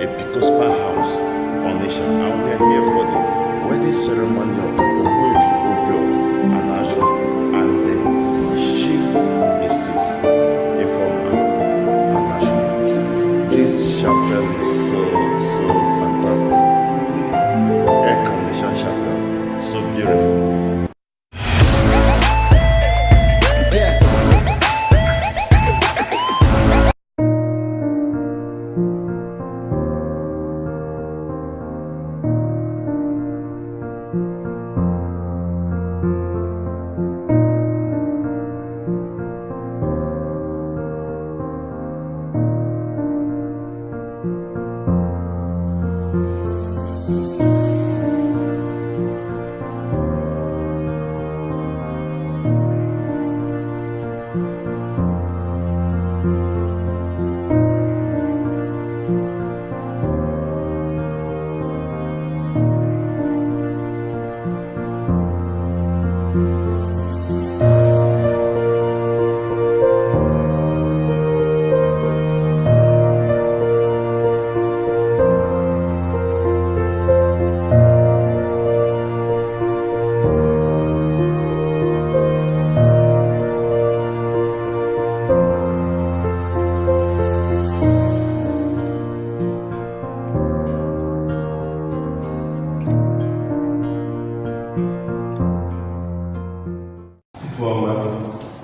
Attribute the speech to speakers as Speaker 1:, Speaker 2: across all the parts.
Speaker 1: Episcopal house, Onitsha, and we are here for the wedding ceremony of Ogbuefi, Obiora, Anachuna, and the chief Mrs.Ifeoma, Anachuna. This chapel is so fantastic. Air-conditioned chapel, so beautiful.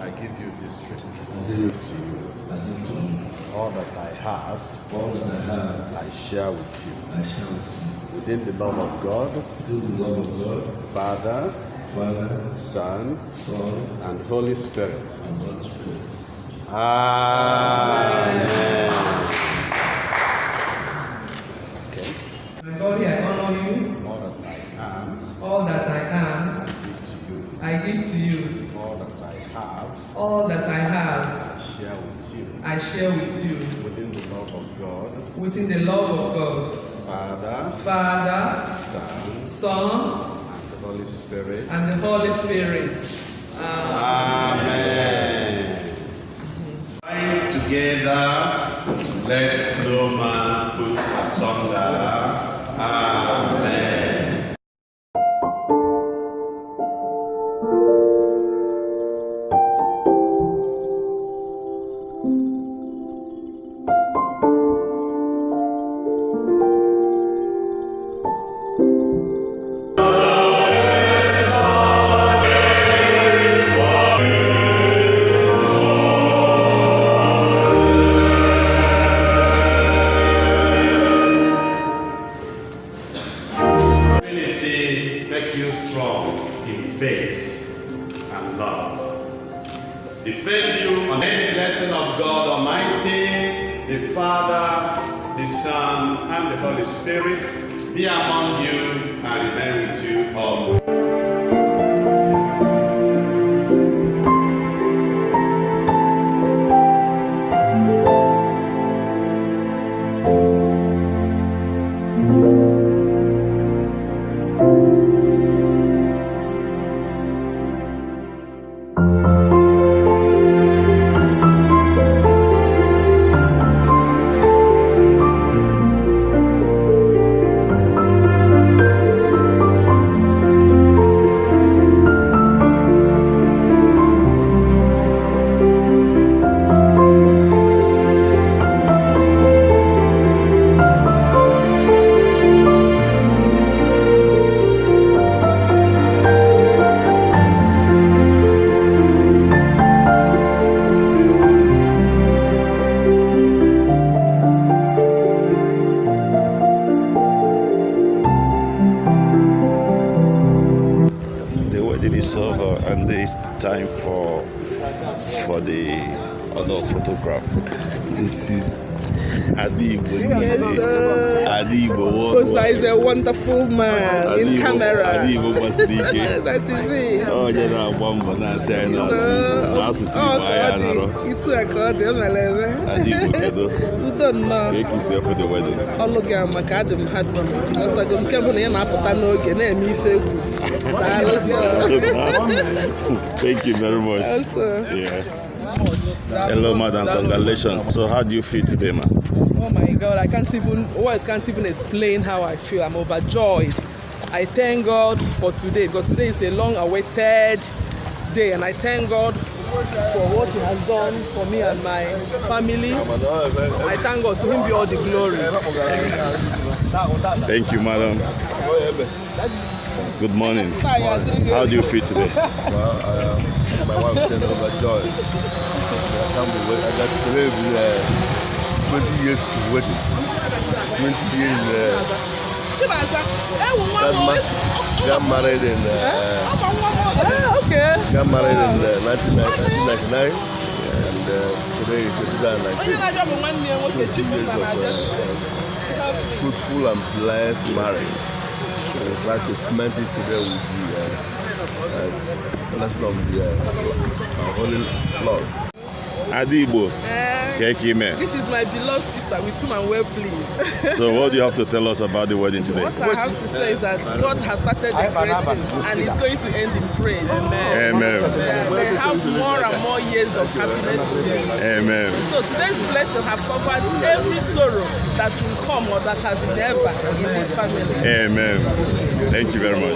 Speaker 1: I give you this certificate to you. All that I have, I share with you. Within the love of God, Father, Son, and Holy Spirit. Amen. Okay.
Speaker 2: My body, I honor you.
Speaker 1: All that I am,
Speaker 2: I give to you.
Speaker 1: All that I have,
Speaker 2: I share with you.
Speaker 1: Within the love of God.
Speaker 2: Within the love of God.
Speaker 1: Father,
Speaker 2: Son,
Speaker 1: and the Holy Spirit. Amen. Bind together to let no man put asunder. Amen. Make you strong in faith and love. Defend you on any blessing of God Almighty, the Father, the Son, and the Holy Spirit be among you and remain with you always. And it's time for the other photograph. This is Adibo.
Speaker 2: Yes, sir.
Speaker 1: Adibo.
Speaker 2: Gbooza is a wonderful man in camera.
Speaker 1: Adibo Masnike.
Speaker 2: That is it.
Speaker 1: Oh, yeah, I'm one banana saying
Speaker 2: Itu akọọdị omeleze.
Speaker 1: Adibo.
Speaker 2: Udo nnọọ.
Speaker 1: Cake is here for the wedding.
Speaker 2: Ọlụ gị maka adị m hard one. Ọtago nke bụ na ya na-apụta n'oge na-eme ife egwu.
Speaker 1: Thank you very much.
Speaker 2: Yes, sir.
Speaker 1: Yeah. Hello, madam. Congratulations. So, how do you feel today, man?
Speaker 2: Oh my God, words can't even explain how I feel. I'm overjoyed. I thank God for today because today is a long-awaited day, and I thank God for what He has done for me and my family. I thank God. To Him be all the glory.
Speaker 1: Thank you, madam. Good morning. How do you feel today?
Speaker 3: Well, my wife said overjoyed. I can't believe I got to live 20 years waiting. 20 years. Got married in 1999, and today is 2019. 20 years of fruitful and blessed marriage. It's like to cement it together with the blessing of the Holy Lord.
Speaker 1: Adibo.
Speaker 2: This is my beloved sister with whom I'm well pleased.
Speaker 1: So what do you have to tell us about the wedding today?
Speaker 2: What I have to say is that God has started the great thing and it's going to end in praise. Amen.
Speaker 1: Amen.
Speaker 2: They have more and more years of happiness today.
Speaker 1: Amen.
Speaker 2: So today's blessing have covered every sorrow that will come or that has been ever in this family.
Speaker 1: Amen. Thank you very much.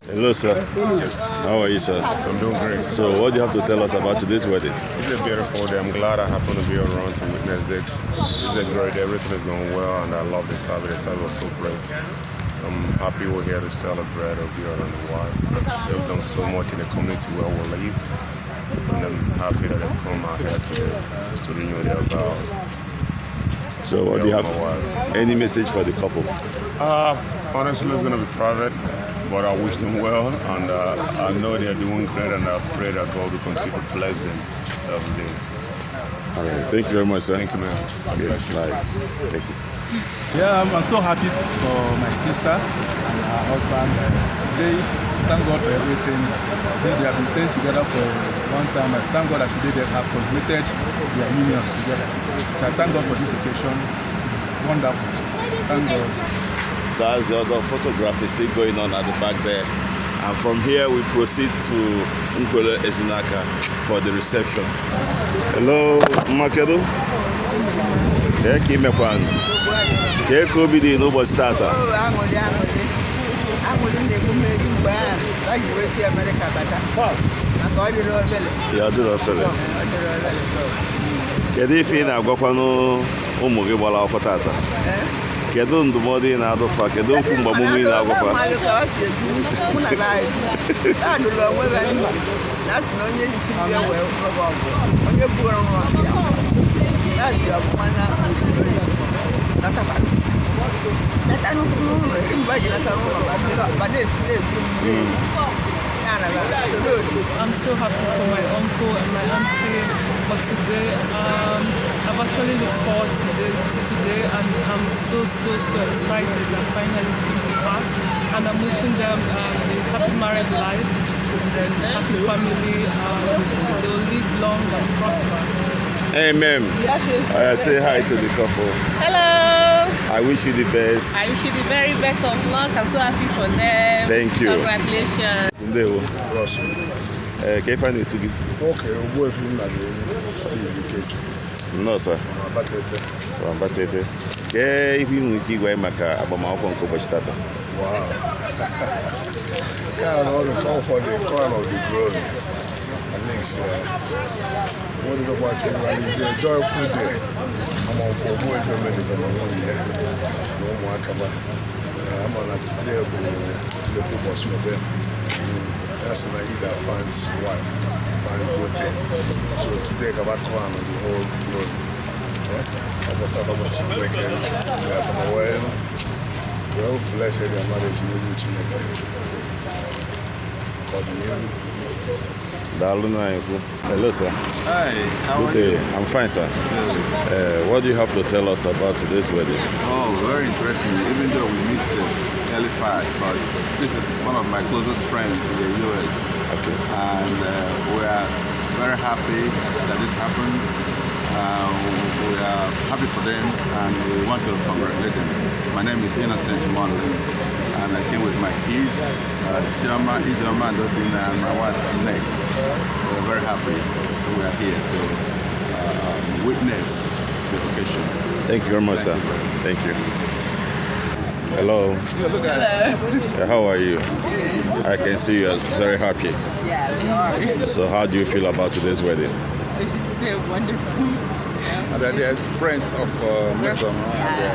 Speaker 1: Hello, sir.
Speaker 4: Yes.
Speaker 1: How are you, sir?
Speaker 4: I'm doing great.
Speaker 1: So what do you have to tell us about today's wedding?
Speaker 4: It's a beautiful day. I'm glad I happened to be around to witness this. It's a great day. Everything is going well, and I love the service. The service was so great. So I'm happy we're here to celebrate Obiora and the wife. They've done so much in the community where we live, and I'm happy that they've come out here to renew their vows.
Speaker 1: So what do you have? Any message for the couple?
Speaker 4: Honestly, it's going to be private, but I wish them well, and I know they're doing great, and I pray that God will continue to bless them every day.
Speaker 1: All right. Thank you very much, sir.
Speaker 4: Thank you, man.
Speaker 1: Yes, bye. Thank you.
Speaker 5: Yeah, I'm so happy for my sister and her husband. Today, thank God for everything. They have been staying together for a long time. I thank God that today they have consummated their union together. So I thank God for this occasion. It's wonderful. Thank God.
Speaker 1: That's the other photograph is still going on at the back there. And from here we proceed to Nwokolo for the reception. Hello, Makedo. Kedu ndụmọdụ ị na-adụfa? Kedu okwu mgbamume ị na-agwafa?
Speaker 6: I'm so happy for my uncle and my auntie for today. I've actually looked forward to today, and I'm so excited that finally it came to pass. And I'm wishing them a happy married life and happy family. They'll live long and prosper.
Speaker 1: Amen. I say hi to the couple.
Speaker 7: Hello.
Speaker 1: I wish you the best.
Speaker 7: I wish you the very best of luck. I'm so happy for them.
Speaker 1: Thank you.
Speaker 7: Congratulations.
Speaker 1: Ndewo.
Speaker 3: Ross.
Speaker 1: Ka ife na-etu gị?
Speaker 3: Okay, Ogbuefi Steve Ikechu.
Speaker 1: No, sir.
Speaker 3: Abatete.
Speaker 1: From Batete. Ka ife ị nwere ike ịgwa anyị maka agbamakwụkwọ nke ụbọchị tata?
Speaker 3: Wow. Come for the crown of the glory. And next, what is about you? It's a joyful day. I'm on for Ogbuefi from the one year. No more Akaba. I'm on a today the purpose for them. That's an Aida finds wife, find good thing. So today I got crown of the whole glory. I must start about chicken. From a well blessed their marriage in the Chineke.
Speaker 1: Hello, sir.
Speaker 3: Hi, how
Speaker 1: Good day. I'm fine, sir. What do you have to tell us about today's wedding?
Speaker 8: Oh, very interesting. Even though we missed the early part, but this is one of my closest friends in the US.
Speaker 1: Okay.
Speaker 8: And we are very happy that this happened. We are happy for them, and we want to congratulate them. My name is Innocent Mono, and I came with my kids, Ijoma, and Obina, and my wife, Nick. We're very happy we are here to witness the occasion.
Speaker 4: Thank you very much, sir. Thank you. Hello.
Speaker 7: Hello.
Speaker 4: How are you? I can see you are very happy.
Speaker 7: Yeah, we are.
Speaker 4: So how do you feel about today's wedding?
Speaker 7: It's just so wonderful.
Speaker 8: And they're friends of Mrs.
Speaker 7: Yeah,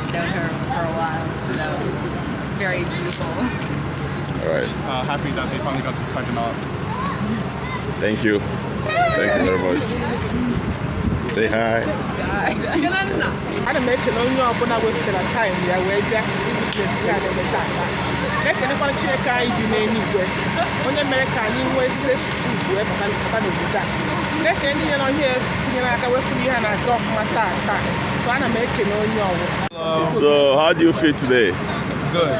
Speaker 7: known her for a while, so it's very beautiful.
Speaker 4: All right.
Speaker 5: Happy that they finally got to tie the knot.
Speaker 4: Thank you. Thank you very much. Say hi.
Speaker 2: Ana m ekele onye ọbụla wepụtara taịm ya wee bịa ibute ya na-eweta aka. Ekelekwana Chineke anyị bi n'eluigwe, onye mere ka anyị nwee sefu wee bata n'obodo a. Ekele ndị nyere ihe tinyere aka wepụrụ ihe a na-aga ọfụma taa. So ana m ekele onye ọbụla.
Speaker 4: So how do you feel today?
Speaker 5: Good.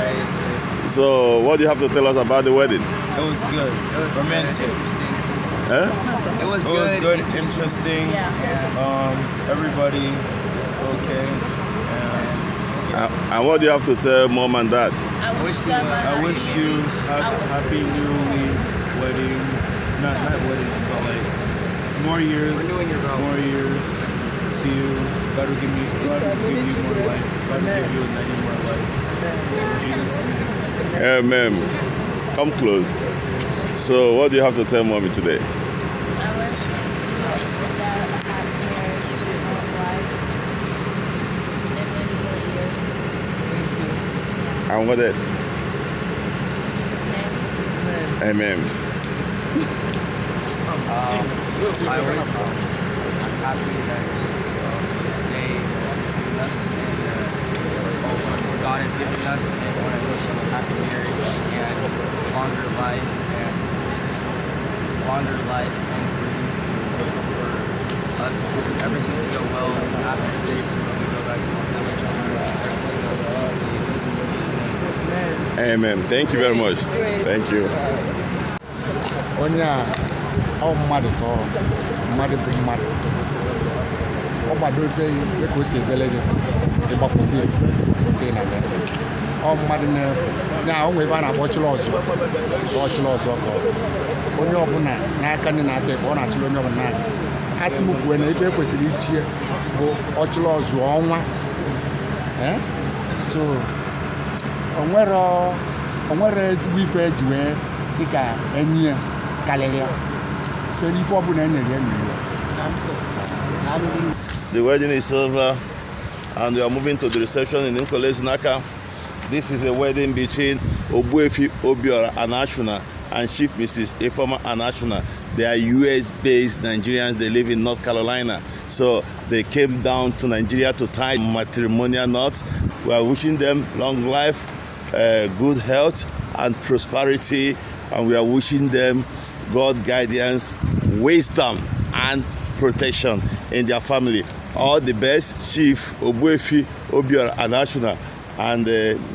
Speaker 4: So what do you have to tell us about the wedding?
Speaker 5: It was good. Romantic.
Speaker 4: Huh?
Speaker 5: It was good, interesting. Everybody is okay.
Speaker 4: And what do you have to tell mom and dad?
Speaker 7: I wish
Speaker 5: you happy new wedding. Not wedding, but like more years to you. God will give you more life. God will give you many more life. In Jesus' name.
Speaker 4: Amen. Come close. So what do you have to tell mommy today?
Speaker 7: I wish that I had marriage long life and many more years.
Speaker 4: And what else? Amen.
Speaker 9: I'm happy that this day given us and what God has given us, and I want to wish you a happy marriage and longer life and for you to for us to everything to go well after this when we go back to the village and everything else to you. In Jesus' name.
Speaker 4: Amen. Thank you very much. Thank you.
Speaker 10: Onye a ọ mmadụ tọrọ mmadụ bụ mmadụ ọ gbadote ya ka o si edele gị ịgbapụta ya si na ya ọ mmadụ na o nwere ebe a na-akpọ ọchịrị ọzọ ka onye ọbụla n'aka ndị na-aka ebe ọ na-achịrị onye ọbụla n'aka a sị m kwuo na ife ekwesịrị ichie bụ ọchịrị ọzọ ọnwa so o nwere ezigbo ife eji wee si ka enyi ya karịrị ya fere ife ọbụla e nyere ya n'iwu.
Speaker 4: The wedding is over and we are moving to the reception in Nwokolo's Naka. This is a wedding between Ogbuefi, Obiora, Anachuna and Chief Mrs.Ifeoma Anachuna. They are US-based Nigerians. They live in North Carolina. So they came down to Nigeria to tie matrimonial knots. We are wishing them long life, good health and prosperity, and we are wishing them God guidance, wisdom and protection in their family. All the best, Chief Ogbuefi, Obiora, Anachuna, and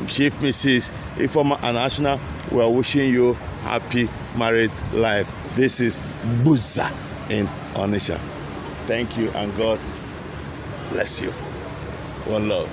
Speaker 4: Chief Mrs. Ifeoma Anachuna. We are wishing you happy married life. This is Gbooza in Onitsha. Thank you and God bless you. One love.